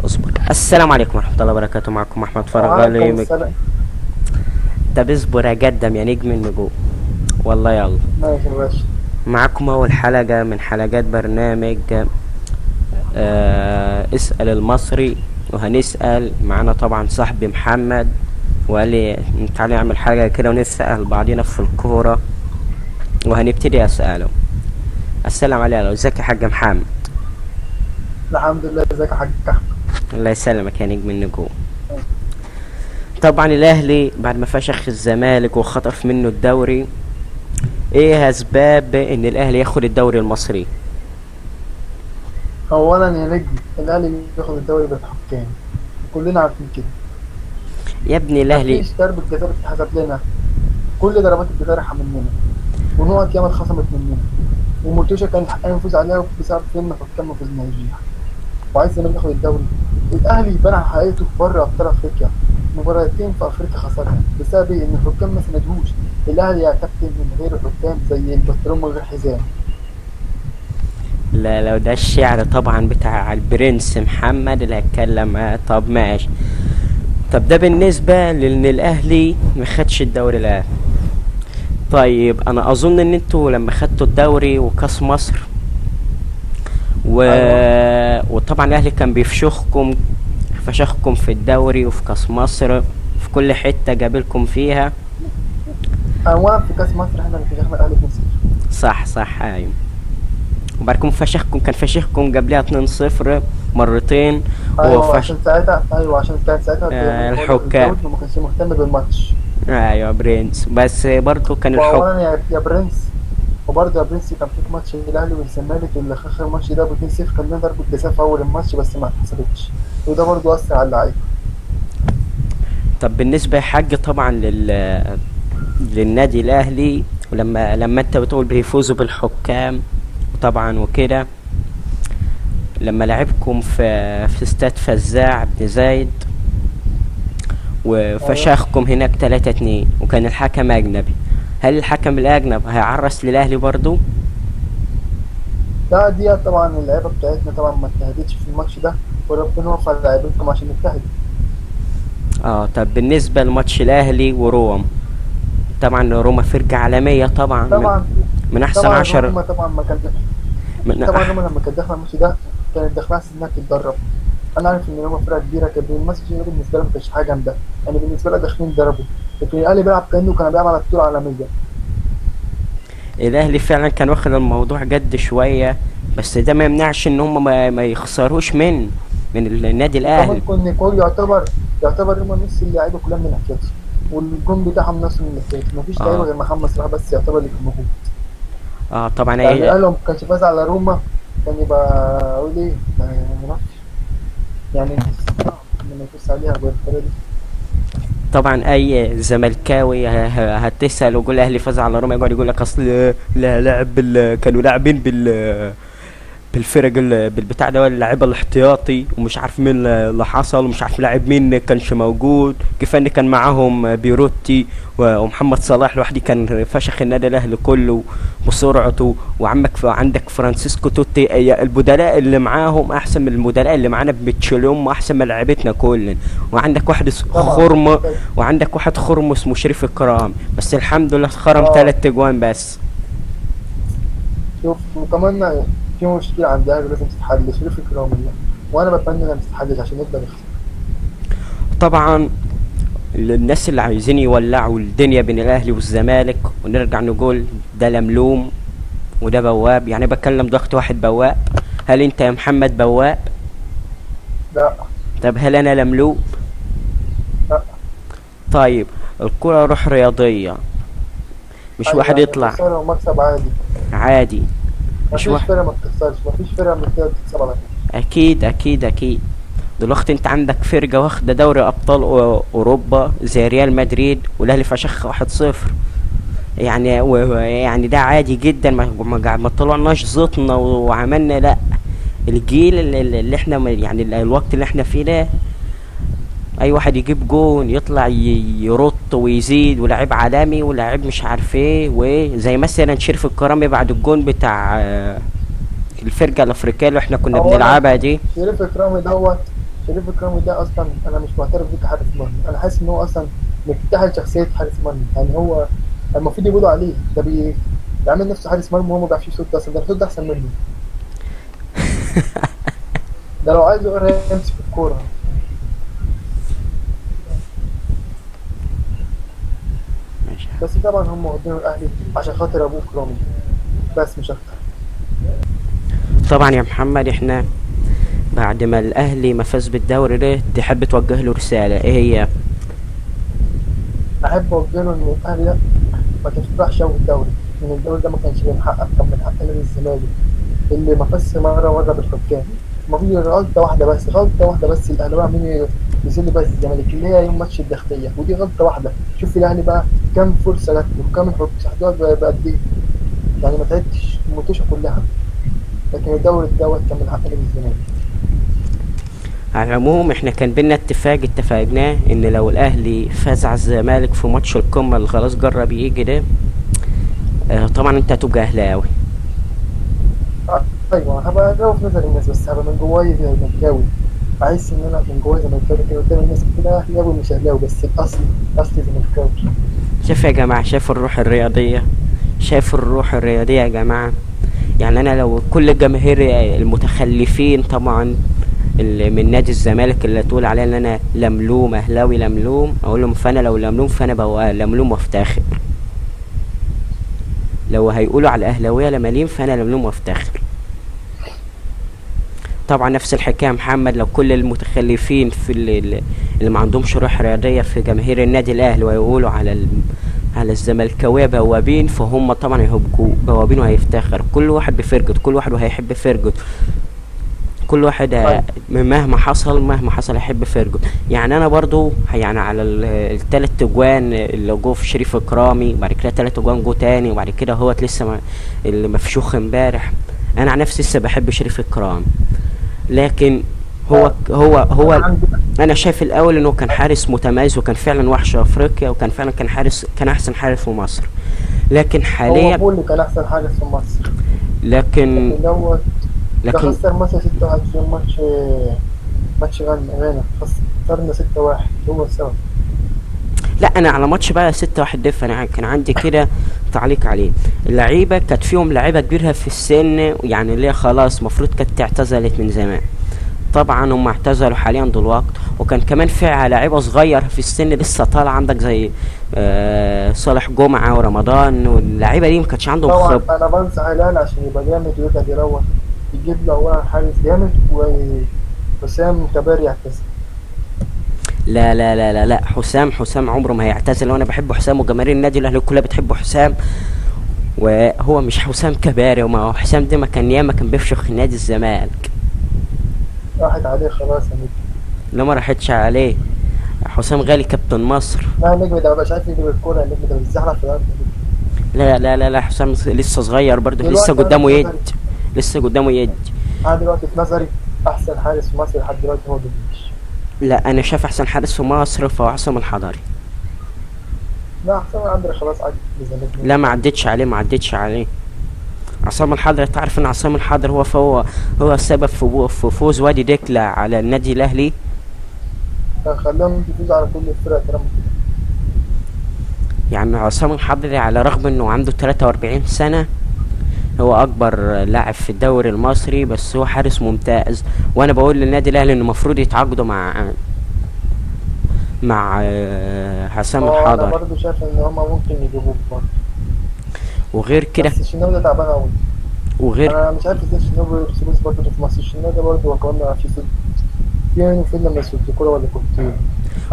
اصبر. السلام عليكم ورحمة الله وبركاته، معكم احمد وعليكم فرغالي. السلام. طب اصبر اقدم يا نجم النجوم. والله يلا. ماشي يا باشا. معكم اول حلقة من حلقات برنامج اسأل المصري. وهنسأل معانا طبعا صاحبي محمد، وقال لي تعالى نعمل حاجة كده ونسأل بعضينا في الكورة. وهنبتدي اسأله. السلام عليكم، ازيك يا حاج محمد؟ الحمد لله، ازيك يا حاج احمد؟ الله يسلمك يا نجم النجوم. طبعا الاهلي بعد ما فشخ الزمالك وخطف منه الدوري، ايه اسباب ان الاهلي ياخد الدوري المصري؟ اولا يا نجم، الاهلي بياخد الدوري بالحكام، كلنا عارفين كده. يا ابني الاهلي. مفيش ضربة جزاء بتتحسب لنا، كل ضربات الجزاء رايحة مننا، ونقط ياما اتخصمت مننا، ومرتوشة كان حقنا نفوز عليها بسبب فيلم حكام ما فزناش بيها، وعايز الزمالك ياخد الدوري. الاهلي بان على حقيقته في بره ابطال افريقيا، مباراتين في افريقيا خسرها بسبب إيه؟ ان الحكام ما سندهوش. الاهلي يا كابتن من غير حكام زي البطلون من غير حزام. لا، لو ده الشعر طبعا بتاع البرنس محمد اللي هيتكلم طب ماشي. طب ده بالنسبة لان الاهلي ما خدش الدوري الان. طيب انا اظن ان انتوا لما خدتوا الدوري وكاس مصر و... ايوه. وطبعا الاهلي كان بيفشخكم، فشخكم في الدوري وفي كاس مصر، في كل حتة جابلكم فيها. اولا في كاس مصر احنا اللي كسبنا الاهلي 2-0. صح صح، ايوه. وبعدكم فشخكم، كان فشخكم قبلها 2-0 مرتين. ايوه وفش عشان ساعتها، ايوه عشان كان ساعتها الحكام. الزود ما كانش مهتم بالماتش. ايوه برنس، بس برضو كان واولا يا برنس، وبرضه يا برنس كان في ماتش الاهلي والزمالك اللي اخر ماتش ده ب 2-0، كان لنا ضربه جزاء في اول الماتش بس ما اتحسبتش، وده برضه اثر على اللعيبه. طب بالنسبة يا حاج طبعا للنادي الاهلي، ولما انت بتقول بيفوزوا بالحكام طبعا وكده، لما لعبكم في استاد فزاع بن زايد ايوه. وفشخكم هناك 3-2 وكان الحكم اجنبي، هل الحكم الاجنبي هيعرس للاهلي برضو؟ لا دي طبعا اللعيبه بتاعتنا طبعا ما اجتهدتش في الماتش ده، وربنا وفق لعيبتكم عشان نجتهد. اه. طب بالنسبة لماتش الاهلي وروم، طبعا روما فرقة عالمية طبعا، طبعا. من احسن طبعا 10. روما طبعا ما كان، من طبعا أح روما لما كانت داخله الماتش ده كانت داخله اساس انها تتدرب. انا عارف ان روما فرقه كبيره، كان الماتش ده بالنسبه لها ما كانش حاجه جامده، يعني بالنسبه لها داخلين ضربوا، لكن الاهلي بيلعب كانه كان بيلعب على بطوله عالميه. الاهلي فعلا كان واخد الموضوع جد شوية، بس ده ما يمنعش ان هم ما يخسروش من النادي وكمان الاهلي. كون يعتبر روما نص اللعيبه كلها من الاحتياطي، والجون بتاعهم نص من الاحتياطي، مفيش لعيبه اه غير محمد صلاح بس يعتبر اللي كان موجود. اه طبعا يعني ايه. الاهلي لو ما كانش فاز على روما كان يبقى اقول ايه يعني منافس، يعني صعب انه يفوز عليها بالطريقه دي. طبعا اي زملكاوي هتسال ويقول الاهلي فاز على روما، يقعد يقول لك اصل لا لعب كانوا لاعبين بالفرق بالبتاع ده اللعيبه الاحتياطي، ومش عارف مين اللي حصل، ومش عارف لاعب مين كانش موجود، كفايه ان كان معاهم بيروتي ومحمد صلاح لوحدي كان فشخ النادي الاهلي كله بسرعته. عندك فرانسيسكو توتي، البدلاء اللي معاهم احسن من البدلاء اللي معانا بمتشلهم، واحسن من لعيبتنا كلنا. وعندك واحد طبعا خرم، وعندك واحد خرم اسمه شريف الكرام، بس الحمد لله خرم اه 3 اجوان بس. شوف، وكمان في مشكله عند الاهلي لازم تتحل، شريف اكرامي ده، وانا بتمنى انها ما تتحلش عشان نقدر نخسر. طبعا الناس اللي عايزين يولعوا الدنيا بين الاهلي والزمالك، ونرجع نقول ده لملوم وده بواب، يعني بكلم ضغط واحد بواب. هل انت يا محمد بواب؟ لا. طب هل انا لملوم؟ لا. طيب الكرة روح رياضية، مش ايوه واحد يعني يطلع خساره ومكسب عادي. عادي. مش مفيش واحد. فرقه ما بتخسرش، مفيش فرقه من كده بتكسب على فكره. اكيد اكيد اكيد. دلوقتي انت عندك فرقة واخدة دوري ابطال اوروبا زي ريال مدريد، والاهلي فشخ 1-0. يعني يعني ده عادي جدا، ما طلعناش زطنا وعملنا لا. الجيل اللي احنا يعني الوقت اللي احنا فيه ده، اي واحد يجيب جون يطلع يرط ويزيد، ولاعيب عالمي ولاعيب مش عارف ايه، وزي مثلا شريف الكرامي بعد الجون بتاع الفرقة الافريقية اللي احنا كنا اولا بنلعبها دي. شريف اكرامي دوت، شريف إكرامي ده أصلا أنا مش معترف بيه كحارس مرمى، أنا حاسس إن هو أصلا مجتهل شخصية حارس مرمى. يعني هو المفروض يقولوا عليه ده بيعمل نفسه حارس مرمى وهو ما بيعرفش يصد أصلا، ده الصد أحسن منه. ده لو عايز يقرا يمسك الكورة. ماشي. بس طبعا هم واخدينه الأهلي عشان خاطر أبوه إكرامي، بس مش أكتر. طبعا يا محمد، احنا بعد ما الاهلي ما فاز بالدوري ده تحب توجه له رسالة ايه هي؟ أحب أوجه له إن الأهلي ده ما تفرحش أوي بالدوري، إن الدوري ده ما كانش من حقك، كان من حق نادي الزمالك اللي ما فازش مرة بالحكام. ما في غلطة واحدة بس، غلطة واحدة بس الأهلاوية عاملين يذلوا بس الزمالك، اللي هي يوم ماتش الداخلية، ودي غلطة واحدة. شوف الأهلي بقى كام فرصة جات له وكام الحكام بقد إيه. يعني ما تعدش الماتشة كلها، لكن الدوري دوت كان من حق نادي الزمالك. على العموم احنا كان بينا اتفاقناه ان لو الاهلي فاز على الزمالك في ماتش القمة اللي خلاص جرب يجي ده، طبعا انت هتبقى اهلاوي. أيوه هبقى أجاوب في نظر الناس، بس هبقى من جوايا زملكاوي. بحس إن أنا من جوايا زملكاوي كده قدام الناس كده أهلاوي مش أهلاوي، بس الأصل أصلي زملكاوي. شايف يا جماعة؟ شايف الروح الرياضية؟ شايف الروح الرياضية يا جماعة؟ يعني انا لو كل الجماهير المتخلفين طبعا اللي من نادي الزمالك اللي تقول عليا ان انا لملوم اهلاوي لملوم، اقول لهم فانا لو لملوم فانا بقى لملوم وافتخر. لو هيقولوا على الاهلاويه لمليم فانا لملوم وافتخر. طبعا نفس الحكايه محمد، لو كل المتخلفين في اللي ما عندهمش روح رياضيه في جماهير النادي الاهلي ويقولوا على الزملكاويه بوابين، فهم طبعا هيبقوا بوابين وهيفتخر. كل واحد بفرقته، كل واحد وهيحب فرقته، كل واحد طيب مهما حصل يحب فرقه. يعني انا برضو يعني على التلات اجوان اللي جو في شريف اكرامي، وبعد كده تلات اجوان جو تاني، وبعد كده هوت لسه اللي مفشوخ امبارح، انا عن نفسي لسه بحب شريف اكرامي. لكن هو آه، هو أنا هو عندي انا شايف الاول انه كان حارس متميز، وكان فعلا وحش افريقيا، وكان فعلا كان احسن حارس في مصر. لكن هو حاليا بول اللي كان أحسن حارس في مصر، لكن لكن دوت ده لكن خسر مثلا 6-1 في ماتش غانا، خسرنا 6-1 هو السبب. لا، انا على ماتش بقى 6-1 دف انا كان عندي كده تعليق عليه. اللعيبه كانت فيهم لعيبه كبيره في السن، يعني اللي هي خلاص مفروض كانت اعتزلت من زمان. طبعا هم اعتزلوا حاليا دلوقت، وكان كمان في لعيبه صغير في السن لسه طالع عندك زي صالح جمعه ورمضان، واللعيبه دي ما كانش عندهم طبعا أنا بنصح الأهلي عشان يبقى جامد ويقدر يروح يجيب له أولا حارس جامد وحسام كبار يعتزل. لا لا لا لا لا، حسام عمره ما هيعتزل، وانا بحب حسام، وجماهير النادي الاهلي كلها بتحب حسام. وهو مش حسام كباري، وما هو حسام ده ما كان ياما كان بيفشخ نادي الزمالك. راحت عليه خلاص يا نجم. لا، ما راحتش عليه. حسام غالي كابتن مصر. لا النجم ده مبقاش عارف يجيب الكورة، النجم ده بيتزحلق في الأرض. لا لا لا لا، حسام لسه صغير برضه، لسه دلوقتي أنا قدامه في يد. نظري لسه قدامه يد. أنا دلوقتي في نظري أحسن حارس في مصر لحد دلوقتي هو درويش. لا، انا شايف احسن حارس في مصر فهو عصام الحضري. لا حسام عندنا خلاص عدت بزمانه. لا، ما عدتش عليه. عصام الحضري، تعرف ان عصام الحضري هو السبب في فوز وادي دجلة على النادي الاهلي. كان خلاهم يفوزوا على كل الفرق كلام كده. يعني عصام الحضري على رغم انه عنده 43 سنة، هو اكبر لاعب في الدوري المصري، بس هو حارس ممتاز. وانا بقول للنادي الاهلي انه المفروض يتعاقدوا مع حسام اه انا الحضري. برضو شايف ان هما ممكن يجيبوه برضه، وغير كده بس الشناوي ده تعبان قوي. وغير انا مش عارف ازاي الشناوي بيرسلوش برضه في مصر. الشناوي ده برضه وكمان في صد فين وفين لما يصد كوره ولا كورتين.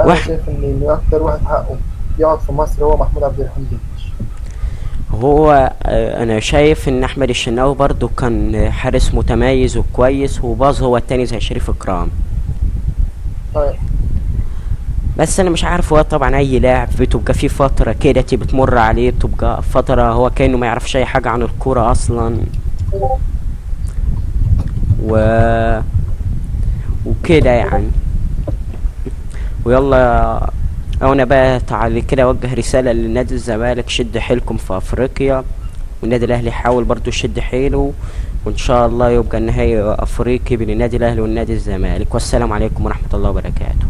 انا واحد شايف ان اكتر واحد حقه يقعد في مصر هو محمود عبد الرحيم ديش. هو انا شايف ان احمد الشناوي برضو كان حارس متميز وكويس، وباظ هو التاني زي شريف اكرام. طيب بس انا مش عارف، هو طبعا اي لاعب بتبقى في فتره كده بتمر عليه، بتبقى فتره هو كانه ما يعرفش اي حاجه عن الكوره اصلا. و وكده يعني. ويلا، انا بقى تعالي كده اوجه رساله لنادي الزمالك: شد حيلكم في افريقيا، والنادي الاهلي يحاول برضو يشد حيله وان شاء الله يبقى النهائي افريقي بين النادي الاهلي والنادي الزمالك. والسلام عليكم ورحمة الله وبركاته.